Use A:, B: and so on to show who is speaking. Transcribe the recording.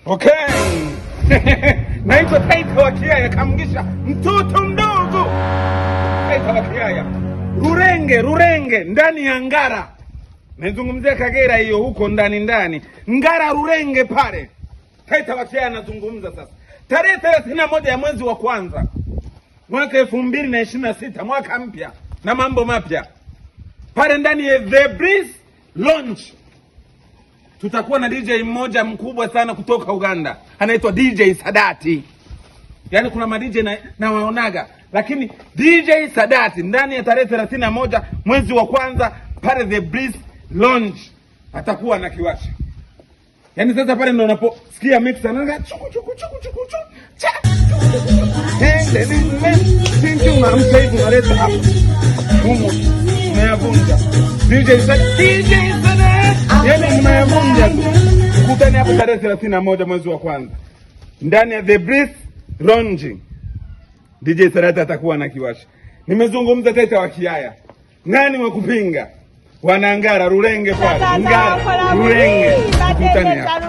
A: Okay. Naitwa Taita wa Kiaya, kamgisha mtoto mdogo. Taita wa Kiaya. Rurenge ndani ya Ngara. Nazungumzia Kagera hiyo huko ndani. Ngara Rurenge pale. Taita wa Kiaya nazungumza sasa. Tarehe 31 ya mwezi wa kwanza mwaka 2026, mwaka mpya na mambo mapya. Pale ndani ya The Breeze Lounge tutakuwa na DJ mmoja mkubwa sana kutoka Uganda. Anaitwa DJ Sadati. Yaani kuna ma DJ na waonaga, lakini DJ Sadati ndani ya tarehe 31 mwezi wa kwanza pale The Breeze Lounge atakuwa na kiwasha. Yaani sasa pale ndio unaposikia mix anaanza chuku. Unaleta hapo. Humo unayavunja. DJ Sadati. Yaani mnayavunja tu. Kutani hapo tarehe 31 mwezi wa kwanza. Ndani ya The Breeze Lounge. DJ Sadati atakuwa na kiwasha. Nimezungumza Taita wa Kiaya. Nani wa kupinga? Wanangara Rurenge pale. Ngara Rurenge. Kutani hapo.